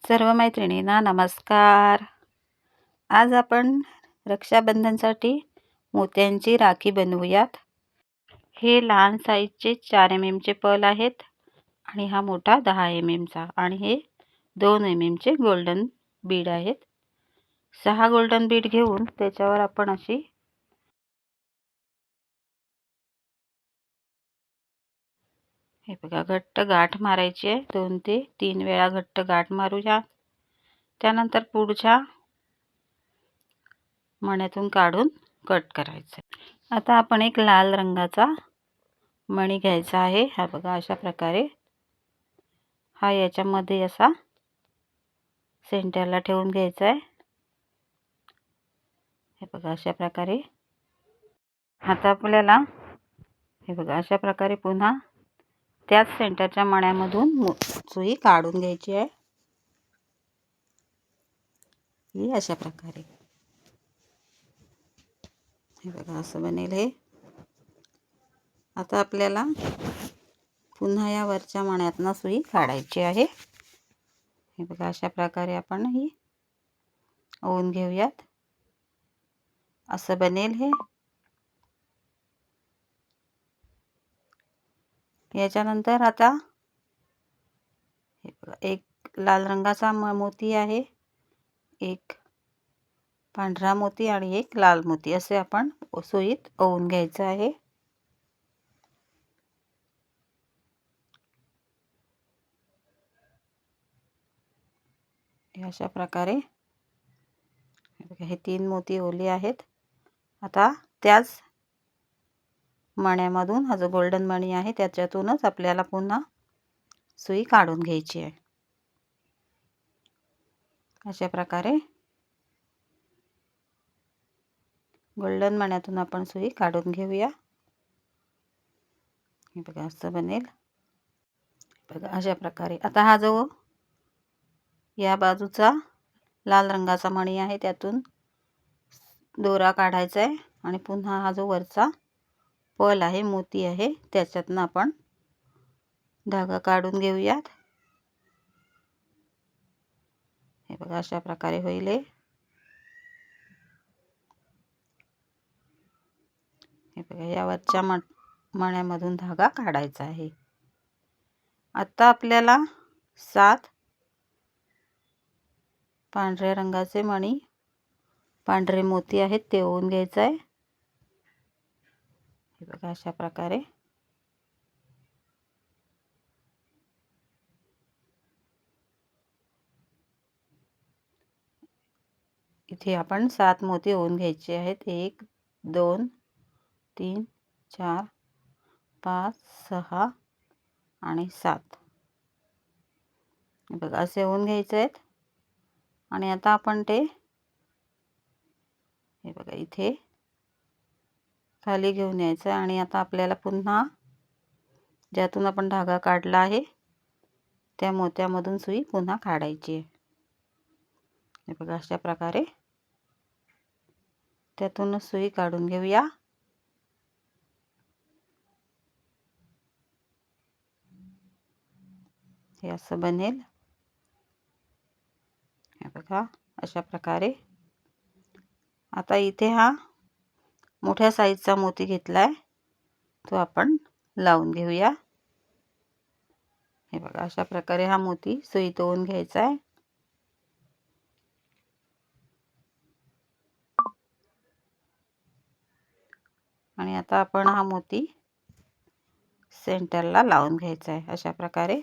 सर्व मैत्रिणींना नमस्कार. आज आपण रक्षाबंधनसाठी मोत्यांची राखी बनवूयात. हे लहान साईजचे 4 mm चे पर्ल आहेत आणि हा मोठा 10 mm चा आणि हे 2 mm चे गोल्डन बीड आहेत. 6 गोल्डन बीड घेऊन त्याच्यावर आपण अशी हे बघा घट्ट गाठ मारायची आहे. 2 ते 3 वेळा घट्ट गाठ मारूया. त्यानंतर पुढच्या मण्यातून काढून कट करायचं. आता आपण एक लाल रंगाचा मणी घ्यायचा आहे. हा बघा अशा प्रकारे हा याच्यामध्ये असा सेंटरला ठेवून घ्यायचा आहे. हे बघा अशा प्रकारे. आता आपल्याला हे बघा अशा प्रकारे पुन्हा त्याच सेंटरच्या मण्यामधून सुई काढून घ्यायची आहे. ही अशा प्रकारे हे बघा असं बनेल हे. आता आपल्याला पुन्हा या वरच्या मण्यातनं सुई काढायची आहे. हे बघा अशा प्रकारे आपण ही ओवून घेऊयात. असं बनेल हे. याच्यानंतर आता हे बघा एक लाल रंगाचा मोती आहे, एक पांढरा मोती आणि एक लाल मोती असे आपण सुईत ओवून घ्यायचं आहे. अशा प्रकारे हे 3 मोती ओले आहेत. आता त्याच मण्यामधून हा जो गोल्डन मणी आहे त्याच्यातूनच आपल्याला पुन्हा सुई काढून घ्यायची आहे. अशा प्रकारे गोल्डन मण्यातून आपण सुई काढून घेऊया. हे बघा असं बनेल. बघा अशा प्रकारे. आता हा जो या बाजूचा लाल रंगाचा मणी आहे त्यातून दोरा काढायचा आहे आणि पुन्हा हा जो वरचा पर्ल आहे मोती आहे त्याच्यातनं आपण धागा काढून घेऊयात. हे बघा अशा प्रकारे होईल हे. हे बघा या वरच्या मण्यामधून धागा काढायचा आहे. आता आपल्याला 7 पांढऱ्या रंगाचे मणी पांढरे मोती आहेत ते ओवून घ्यायचं आहे. हे बघा अशा प्रकारे. इथे आपण 7 मोती ओवून घ्यायचे आहेत. 1 2 3 4 5 6 आणि 7. बघा असे ओवून घ्यायचे आहेत. आणि आता आपण ते हे बघा इथे खाली घेऊन यायचं आणि आता आपल्याला पुन्हा ज्यातून आपण धागा काढला आहे त्या मोत्यामधून सुई पुन्हा काढायची आहे. हे बघा अशा प्रकारे त्यातूनच सुई काढून घेऊया. हे असं बनेल. हे बघा अशा प्रकारे. आता इथे हा मोठ्या साईजचा मोती घेतलाय तो आपण लावून घेऊया. हे बघा अशा प्रकारे हा मोती सुईत ओवून घ्यायचा आहे. आणि आता आपण हा मोती सेंटरला लावून घ्यायचा आहे अशा प्रकारे.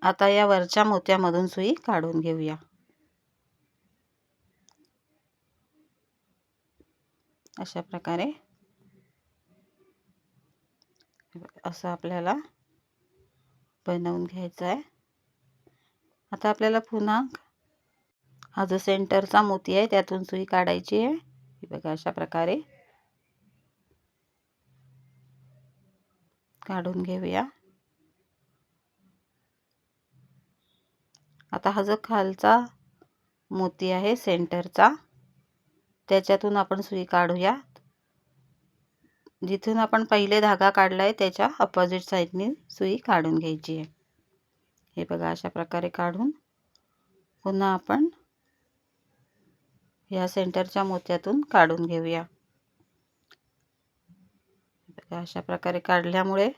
आता या वरच्या मोत्यामधून सुई काढून घेऊया. अशा प्रकारे असं आपल्याला बनवून घ्यायचं आहे. आता आपल्याला पुन्हा हा जो सेंटरचा मोती आहे त्यातून सुई काढायची आहे. हे बघा अशा प्रकारे काढून घेऊया. आता हा जो खालचा मोती आहे सेंटरचा त्याच्यातून आपण सुई काढूया. जिथून आपण पहिले धागा काढलाय त्याच्या अपोजिट साईडने सुई काढून घ्यायची आहे. हे बघा अशा प्रकारे काढून पुन्हा आपण या सेंटरच्या मोत्यातून काढून घेऊया। बघा अशा प्रकारे काढल्यामुळे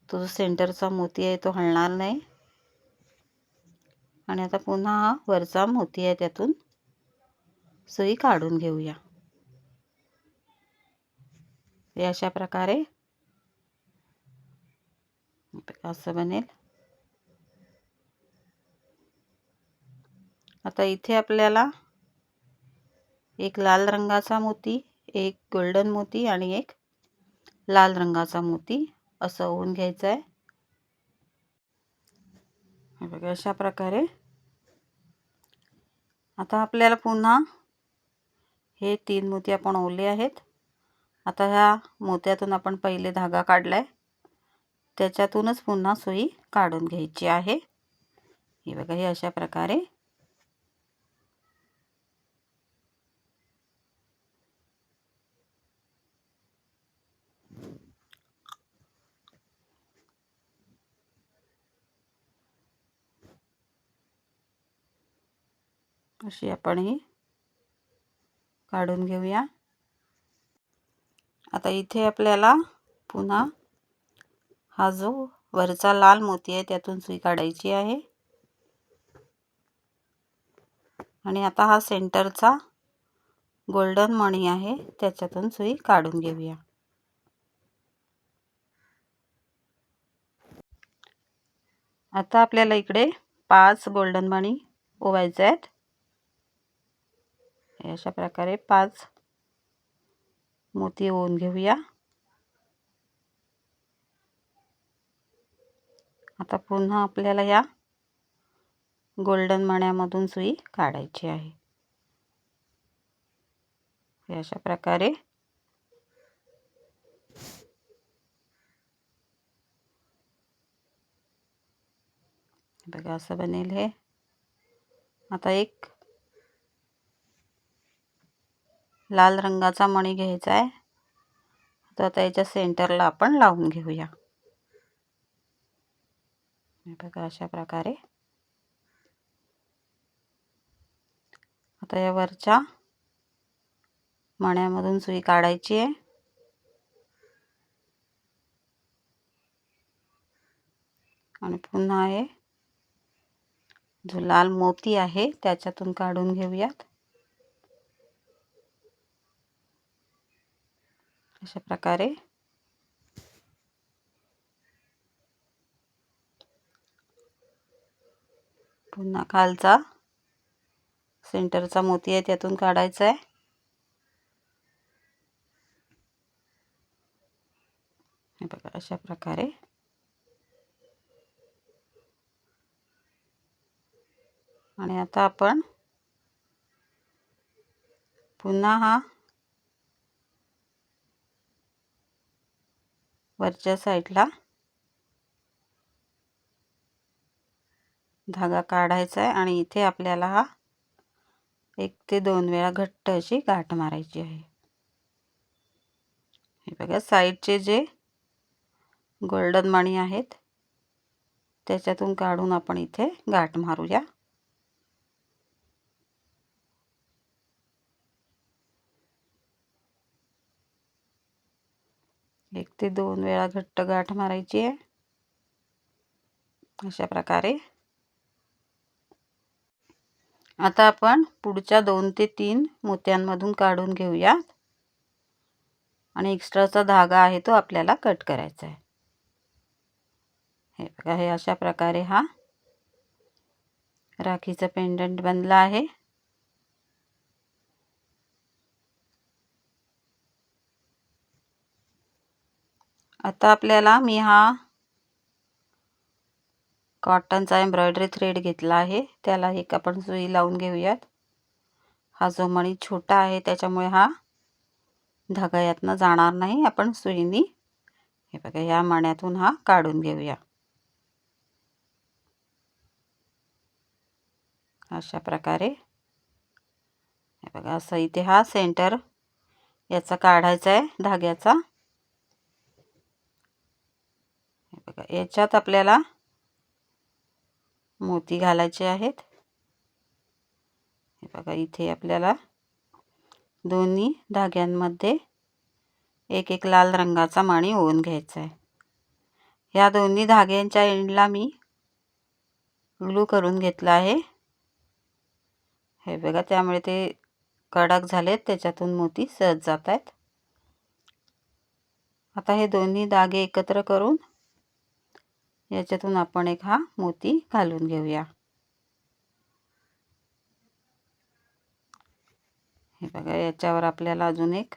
तो जो सेंटरचा मोती आहे तो हलणार नाही। आणि आता पुन्हा हा वरचा मोती आहे त्यातून सुई काढून घेऊया। हे अशा प्रकारे असं बनेल। आता इथे आपल्याला एक लाल रंगाचा मोती, एक गोल्डन मोती आणि एक लाल रंगाचा मोती असं होऊन घ्यायचं आहे। हे बघा अशा प्रकारे आता आपल्याला पुन्हा हे 3 मोती आपण ओवले आहेत। आता ह्या मोत्यातून आपण पहिले धागा काढलाय त्याच्यातूनच पुन्हा सुई काढून घ्यायची आहे। हे बघा हे अशा प्रकारे अशी आपण ही काढून घेऊया। आता इथे आपल्याला पुन्हा हा जो वरचा लाल मोती आहे त्यातून सुई काढायची आहे आणि आता हा सेंटरचा गोल्डन मणी आहे त्याच्यातून सुई काढून घेऊया। आता आपल्याला इकडे 5 गोल्डन मणी ओवायचे आहेत। अशा प्रकारे 5 मोती ओवून घेऊया। आता पुन्हा आपल्याला या गोल्डन मण्यामधून सुई काढायची आहे। अशा प्रकारे बघा असं बनेल हे। आता एक लाल रंगाचा मणी घ्यायचा आहे, तर त्याच्या सेंटरला आपण लावून घेऊया। बघा अशा प्रकारे आता या वरच्या मण्यामधून सुई काढायची आहे आणि पुन्हा हे जो लाल मोती आहे त्याच्यातून काढून घेऊयात। अशा प्रकारे पुन्हा खालचा सेंटरचा मोती आहे त्यातून काढायचा आहे। हे बघा अशा प्रकारे आणि आता आपण पुन्हा हा वरच्या साईडला धागा काढायचा आहे आणि इथे आपल्याला हा 1 ते 2 वेळा घट्ट अशी गाठ मारायची आहे। हे बघा साईडचे जे गोल्डन मणी आहेत त्याच्यातून काढून आपण इथे गाठ मारूया। 1 ते 2 वेळा घट्ट गाठ मारायची आहे। अशा प्रकारे आता आपण पुढच्या 2 ते 3 मोत्यांमधून काढून घेऊया आणि एक्स्ट्राचा धागा आहे तो आपल्याला कट करायचा आहे। हे बघा हे अशा प्रकारे हा राखीचा पेंडंट बनला आहे। आता आपल्याला मी हा कॉटनचा एम्ब्रॉयडरी थ्रेड घेतला आहे, त्याला एक आपण सुई लावून घेऊयात। हा जो मणी छोटा आहे त्याच्यामुळे हा धागा यातनं जाणार नाही। आपण सुईनी हे बघा या मण्यातून हा काढून घेऊया। अशा प्रकारे हे बघा असं इथे हा सेंटर याचा काढायचा आहे धाग्याचा। हे बघा याच्यात आपल्याला मोती घालायचे आहेत. हे बघा, इथे आपल्याला दोन्ही धाग्यांमध्ये एक एक लाल रंगाचा मणी ओवून घ्यायचा आहे. ह्या दोन्ही धाग्यांच्या एंडला मी ग्लू करून घेतला आहे. हे बघा, त्यामुळे ते कडक झालेत, त्याच्यातून मोती सहज जात आहेत. आता हे दोन्ही धागे एकत्र करून याच्यातून आपण एक हा मोती घालून घेऊया. हे बघा, याच्यावर आपल्याला अजून एक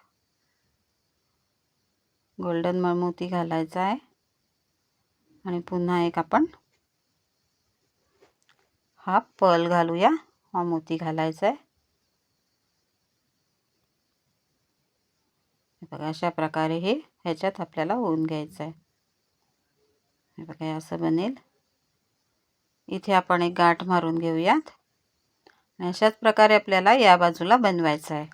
गोल्डन मोती घालायचा आहे आणि पुन्हा एक आपण हा पर्ल घालूया. हा मोती घालायचा आहे. हे बघा, अशा प्रकारे हे ह्याच्यात आपल्याला ओवून घ्यायचं आहे. हे बघा, हे असं बनेल. इथे आपण एक गाठ मारून घेऊयात आणि अशाच प्रकारे आपल्याला या बाजूला बनवायचं आहे.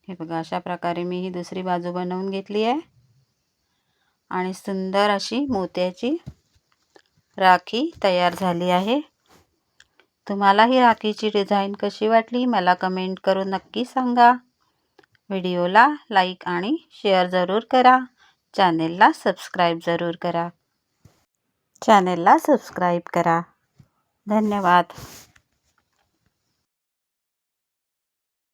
हे बघा, अशा प्रकारे मी ही दुसरी बाजू बनवून घेतली आहे आणि सुंदर अशी मोत्याची राखी तयार झाली आहे. तुम्हाला ही राखीची डिझाईन कशी वाटली मला कमेंट करून नक्की सांगा. व्हिडिओला लाईक आणि शेअर जरूर करा. चॅनेलला सबस्क्राईब जरूर करा. धन्यवाद.